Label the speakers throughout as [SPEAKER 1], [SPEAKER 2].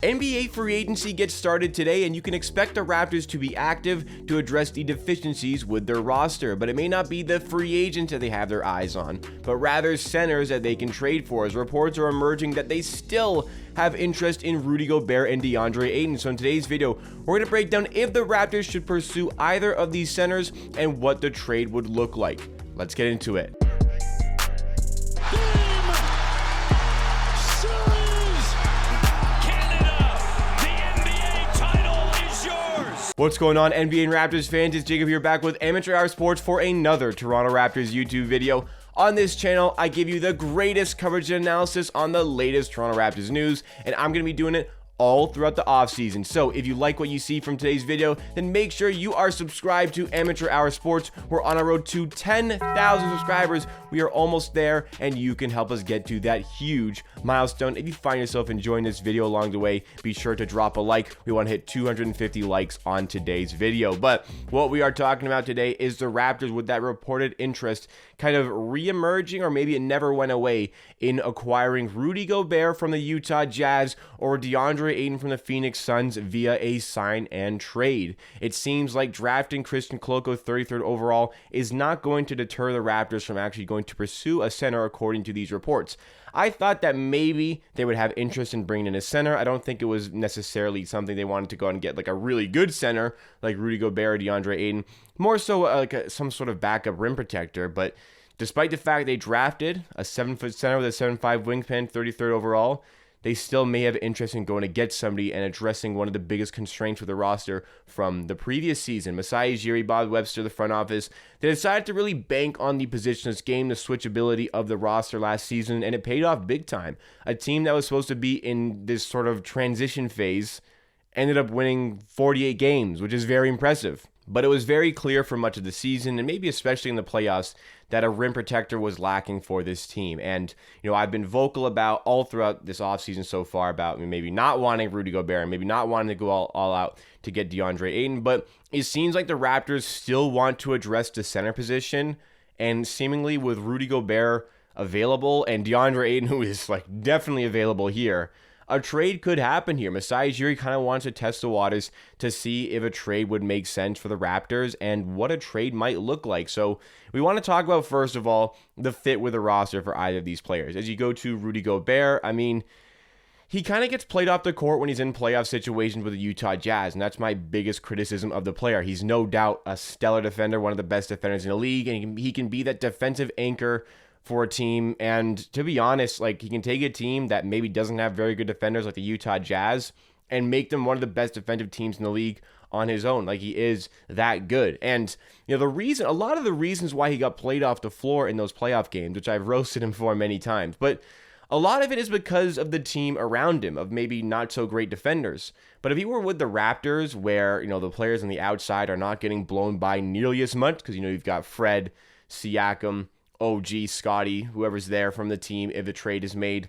[SPEAKER 1] NBA free agency gets started today, and you can expect the Raptors to be active to address the deficiencies with their roster, but it may not be the free agents that they have their eyes on, but rather centers that they can trade for, as reports are emerging that they still have interest in Rudy Gobert and Deandre Ayton. So in today's video, we're going to break down if the Raptors should pursue either of these centers and what the trade would look like. Let's get into it. What's going on, NBA and Raptors fans? It's Jacob here, back with Amateur Hour Sports for another Toronto Raptors YouTube video. On this channel, I give you the greatest coverage and analysis on the latest Toronto Raptors news, and I'm going to be doing it all throughout the offseason. So if you like what you see from today's video, then make sure you are subscribed to Amateur Hour Sports. We're on a road to 10,000 subscribers. We are almost there, and you can help us get to that huge milestone. If you find yourself enjoying this video along the way, be sure to drop a like. We want to hit 250 likes on today's video. But what we are talking about today is the Raptors, with that reported interest kind of re-emerging, or maybe it never went away, in acquiring Rudy Gobert from the Utah Jazz or DeAndre Ayton from the Phoenix Suns via a sign and trade. It seems like drafting Christian Koloko 33rd overall is not going to deter the Raptors from actually going to pursue a center, according to these reports. I thought that maybe they would have interest in bringing in a center. I don't think it was necessarily something they wanted to go out and get, like a really good center like Rudy Gobert or DeAndre Ayton. More so some sort of backup rim protector. But despite the fact they drafted a 7-foot center with a 7'5" wingspan, 33rd overall, they still may have interest in going to get somebody and addressing one of the biggest constraints with the roster from the previous season. Masai Ujiri, Webster, the front office, they decided to really bank on the positionless game, the switchability of the roster last season, and it paid off big time. A team that was supposed to be in this sort of transition phase ended up winning 48 games, which is very impressive. But it was very clear for much of the season, and maybe especially in the playoffs, that a rim protector was lacking for this team. And, I've been vocal about all throughout this offseason so far about maybe not wanting Rudy Gobert and maybe not wanting to go all out to get DeAndre Ayton. But it seems like the Raptors still want to address the center position, and seemingly with Rudy Gobert available and DeAndre Ayton, who is definitely available here, a trade could happen here. Masai Ujiri kind of wants to test the waters to see if a trade would make sense for the Raptors and what a trade might look like. So we want to talk about, first of all, the fit with the roster for either of these players. As you go to Rudy Gobert, he kind of gets played off the court when he's in playoff situations with the Utah Jazz, and that's my biggest criticism of the player. He's no doubt a stellar defender, one of the best defenders in the league, and he can be that defensive anchor for a team. And to be honest, he can take a team that maybe doesn't have very good defenders like the Utah Jazz and make them one of the best defensive teams in the league on his own. He is that good. And a lot of the reasons why he got played off the floor in those playoff games, which I've roasted him for many times, but a lot of it is because of the team around him, of maybe not so great defenders. But if he were with the Raptors, where the players on the outside are not getting blown by nearly as much, because you've got Fred, Siakam, OG, Scottie, whoever's there from the team if the trade is made,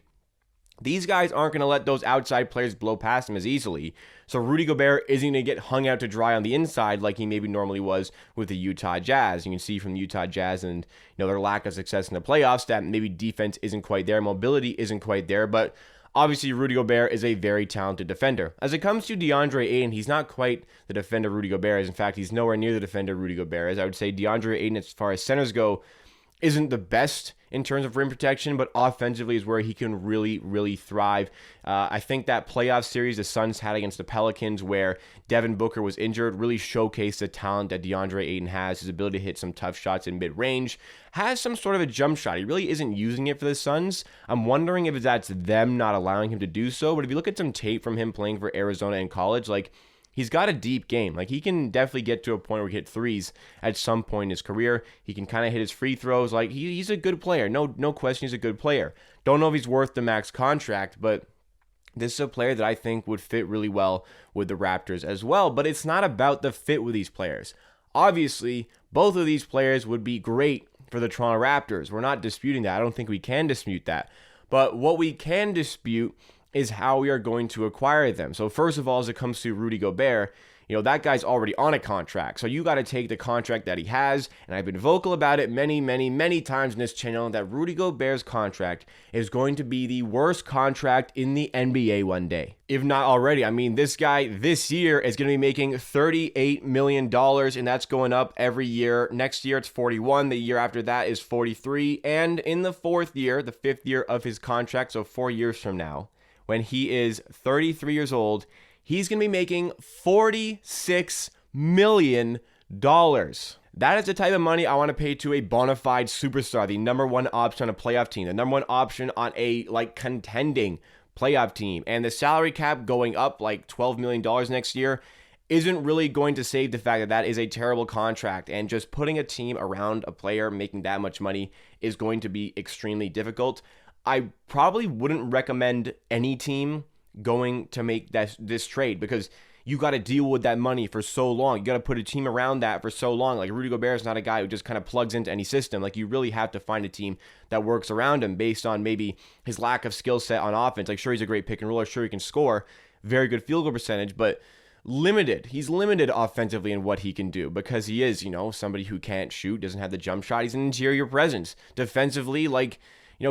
[SPEAKER 1] these guys aren't going to let those outside players blow past him as easily. So Rudy Gobert isn't going to get hung out to dry on the inside like he maybe normally was with the Utah Jazz. You can see from the Utah Jazz and their lack of success in the playoffs that maybe defense isn't quite there, mobility isn't quite there, but obviously Rudy Gobert is a very talented defender. As it comes to DeAndre Ayton, he's not quite the defender Rudy Gobert is. In fact, he's nowhere near the defender Rudy Gobert is. I would say DeAndre Ayton, as far as centers go, isn't the best in terms of rim protection, but offensively is where he can really, really thrive. I think that playoff series the Suns had against the Pelicans, where Devin Booker was injured, really showcased the talent that DeAndre Ayton has, his ability to hit some tough shots in mid-range, has some sort of a jump shot. He really isn't using it for the Suns. I'm wondering if that's them not allowing him to do so, but if you look at some tape from him playing for Arizona in college, he's got a deep game. He can definitely get to a point where he hit threes at some point in his career. He can kind of hit his free throws. He's a good player. No question he's a good player. Don't know if he's worth the max contract, but this is a player that I think would fit really well with the Raptors as well. But it's not about the fit with these players. Obviously, both of these players would be great for the Toronto Raptors. We're not disputing that. I don't think we can dispute that. But what we can dispute is how we are going to acquire them. So first of all, as it comes to Rudy Gobert, that guy's already on a contract. So you got to take the contract that he has. And I've been vocal about it many, many, many times in this channel that Rudy Gobert's contract is going to be the worst contract in the NBA one day, if not already. I mean, this guy this year is going to be making $38 million, and that's going up every year. Next year, it's 41. The year after that is 43. And in the fourth year, the fifth year of his contract, so 4 years from now, when he is 33 years old, he's going to be making $46 million. That is the type of money I want to pay to a bona fide superstar, the number one option on a playoff team, the number one option on a contending playoff team. And the salary cap going up like $12 million next year isn't really going to save the fact that that is a terrible contract. And just putting a team around a player making that much money is going to be extremely difficult. I probably wouldn't recommend any team going to make this trade because you got to deal with that money for so long. You got to put a team around that for so long. Like Rudy Gobert is not a guy who just kind of plugs into any system. Like you really have to find a team that works around him based on maybe his lack of skill set on offense. Like sure, he's a great pick and roller. Sure, he can score, very good field goal percentage, but limited. He's limited offensively in what he can do because he is, somebody who can't shoot, doesn't have the jump shot. He's an interior presence. Defensively,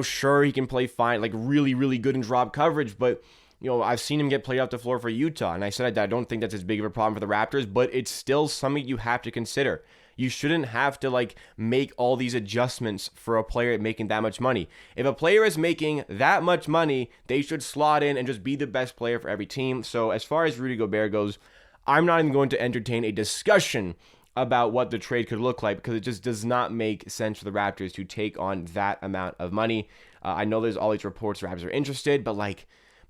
[SPEAKER 1] sure, he can play fine, really, really good in drop coverage, but I've seen him get played off the floor for Utah, and I said that I don't think that's as big of a problem for the Raptors, but it's still something you have to consider. You shouldn't have to make all these adjustments for a player making that much money. If a player is making that much money, they should slot in and just be the best player for every team. So as far as Rudy Gobert goes, I'm not even going to entertain a discussion about what the trade could look like because it just does not make sense for the Raptors to take on that amount of money. I know there's all these reports the Raptors are interested, but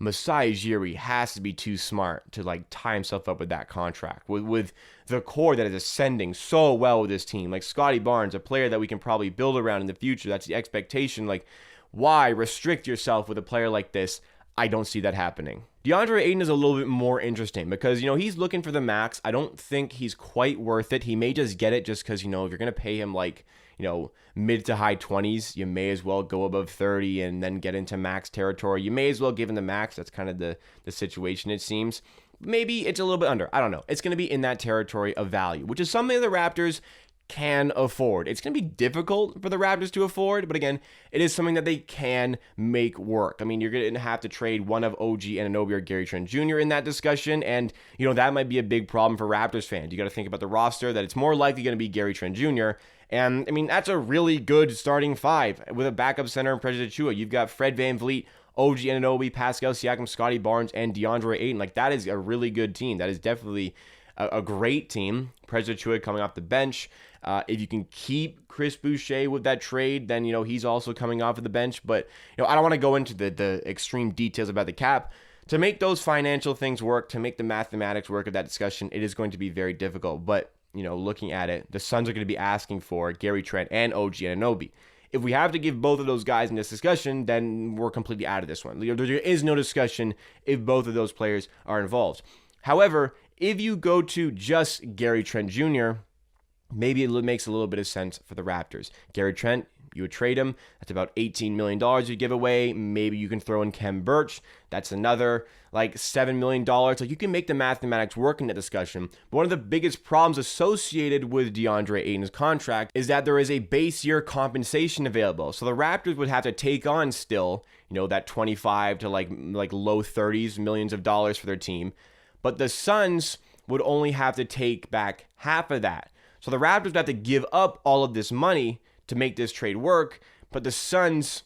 [SPEAKER 1] Masai Ujiri has to be too smart to tie himself up with that contract with the core that is ascending so well with this team. Scottie Barnes, a player that we can probably build around in the future. That's the expectation. Why restrict yourself with a player like this? I don't see that happening. Deandre Ayton is a little bit more interesting because, he's looking for the max. I don't think he's quite worth it. He may just get it just because, if you're going to pay him mid to high 20s, you may as well go above 30 and then get into max territory. You may as well give him the max. That's kind of the situation, it seems. Maybe it's a little bit under. I don't know. It's going to be in that territory of value, which is something the Raptors can afford. It's going to be difficult for the Raptors to afford, but again, it is something that they can make work. I mean, you're going to have to trade one of OG Anunoby or Gary Trent Jr. in that discussion, and, that might be a big problem for Raptors fans. You got to think about the roster, that it's more likely going to be Gary Trent Jr., and, I mean, that's a really good starting five with a backup center in Precious Achiuwa. You've got Fred VanVleet, OG Anunoby, Pascal Siakam, Scottie Barnes, and Deandre Ayton. That is a really good team. That is definitely a great team. Precious Achiuwa coming off the bench. If you can keep Chris Boucher with that trade, then, he's also coming off of the bench. But, I don't want to go into the extreme details about the cap. To make those financial things work, to make the mathematics work of that discussion, it is going to be very difficult. But, looking at it, the Suns are going to be asking for Gary Trent and OG Anunoby. If we have to give both of those guys in this discussion, then we're completely out of this one. There is no discussion if both of those players are involved. However, if you go to just Gary Trent Jr., maybe it makes a little bit of sense for the Raptors. Gary Trent, you would trade him. That's about $18 million you give away. Maybe you can throw in Khem Birch. That's another $7 million. You can make the mathematics work in that discussion. But one of the biggest problems associated with Deandre Ayton's contract is that there is a base year compensation available. So the Raptors would have to take on still, that 25 to low 30s millions of dollars for their team. But the Suns would only have to take back half of that. So the Raptors would have to give up all of this money to make this trade work, but the Suns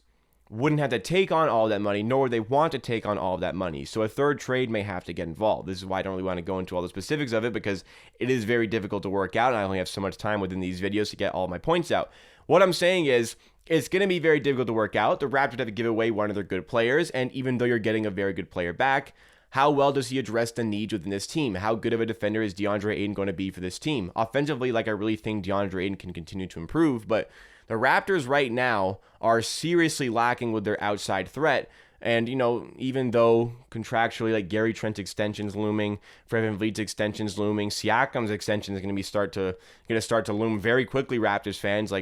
[SPEAKER 1] wouldn't have to take on all of that money, nor would they want to take on all of that money. So a third trade may have to get involved. This is why I don't really want to go into all the specifics of it, because it is very difficult to work out, and I only have so much time within these videos to get all my points out. What I'm saying is, it's going to be very difficult to work out. The Raptors have to give away one of their good players, and even though you're getting a very good player back, how well does he address the needs within this team? How good of a defender is Deandre Ayton going to be for this team? Offensively, I really think Deandre Ayton can continue to improve, but the Raptors right now are seriously lacking with their outside threat. And, even though contractually, Gary Trent's extension's looming, Fred VanVleet's extension's looming, Siakam's extension is going to start to loom very quickly, Raptors fans.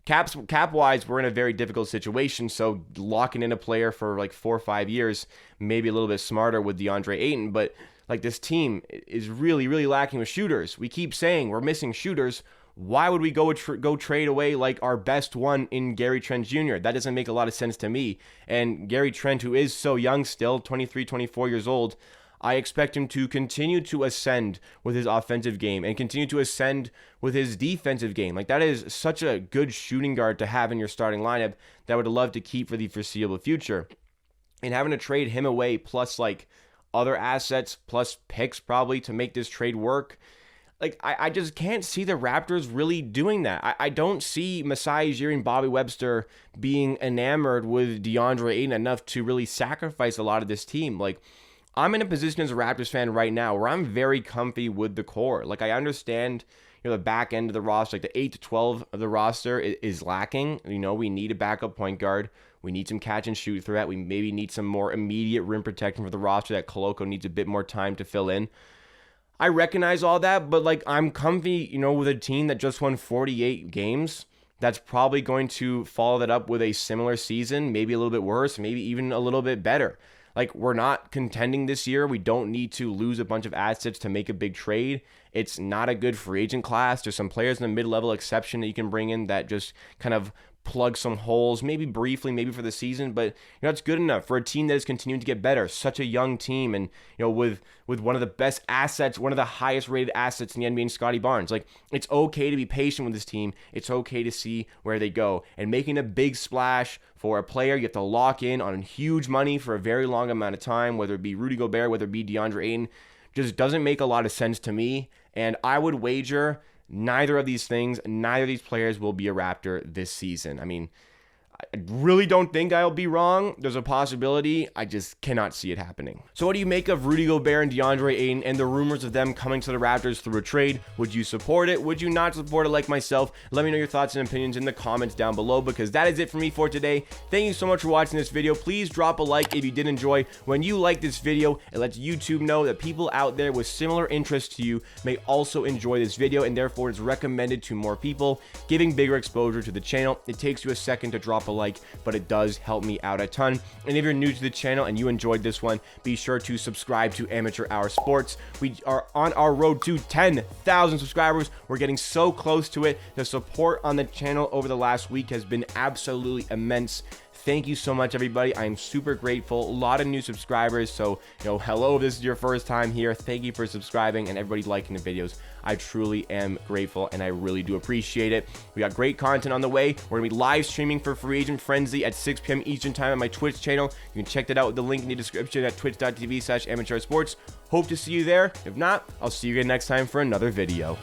[SPEAKER 1] Cap-wise, we're in a very difficult situation, so locking in a player for 4 or 5 years, maybe a little bit smarter with Deandre Ayton, but Like, this team is really, really lacking with shooters. We keep saying we're missing shooters. Why would we go trade away like our best one in Gary Trent Jr.? That doesn't make a lot of sense to me. And Gary Trent, who is so young still, 23, 24 years old, I expect him to continue to ascend with his offensive game and continue to ascend with his defensive game. Like, that is such a good shooting guard to have in your starting lineup that I would love to keep for the foreseeable future. And having to trade him away plus like other assets plus picks probably to make this trade work, like, I just can't see the Raptors really doing that. I don't see Masai Ujiri and Bobby Webster being enamored with Deandre Ayton enough to really sacrifice a lot of this team. Like, I'm in a position as a Raptors fan right now where I'm very comfy with the core. Like, I understand, the back end of the roster, like the 8 to 12 of the roster is lacking. We need a backup point guard. We need some catch and shoot threat. We maybe need some more immediate rim protection for the roster that Koloko needs a bit more time to fill in. I recognize all that, but like, I'm comfy, with a team that just won 48 games. That's probably going to follow that up with a similar season, maybe a little bit worse, maybe even a little bit better. Like, we're not contending this year. We don't need to lose a bunch of assets to make a big trade. It's not a good free agent class. There's some players in the mid-level exception that you can bring in that just kind of plug some holes, maybe briefly, maybe for the season, but it's good enough for a team that is continuing to get better. Such a young team, and with one of the best assets, one of the highest rated assets in the NBA, Scottie Barnes. Like, it's okay to be patient with this team. It's okay to see where they go. And making a big splash for a player you have to lock in on huge money for a very long amount of time, whether it be Rudy Gobert, whether it be Deandre Ayton, just doesn't make a lot of sense to me. And I would wager neither of these players will be a Raptor this season. I mean, I really don't think I'll be wrong. There's a possibility. I just cannot see it happening. So what do you make of Rudy Gobert and Deandre Ayton and the rumors of them coming to the Raptors through a trade? Would you support it? Would you not support it like myself? Let me know your thoughts and opinions in the comments down below, because that is it for me for today. Thank you so much for watching this video. Please drop a like if you did enjoy. When you like this video, it lets YouTube know that people out there with similar interests to you may also enjoy this video, and therefore it's recommended to more people, giving bigger exposure to the channel. It takes you a second to drop a like, but it does help me out a ton. And if you're new to the channel and you enjoyed this one, be sure to subscribe to Amateur Hour Sports. We are on our road to 10,000 subscribers. We're getting so close to it. The support on the channel over the last week has been absolutely immense. Thank you so much, everybody. I am super grateful. A lot of new subscribers. So, hello, if this is your first time here. Thank you for subscribing and everybody liking the videos. I truly am grateful, and I really do appreciate it. We got great content on the way. We're going to be live streaming for Free Agent Frenzy at 6 p.m. Eastern Time on my Twitch channel. You can check that out with the link in the description at twitch.tv/amateursports. Hope to see you there. If not, I'll see you again next time for another video.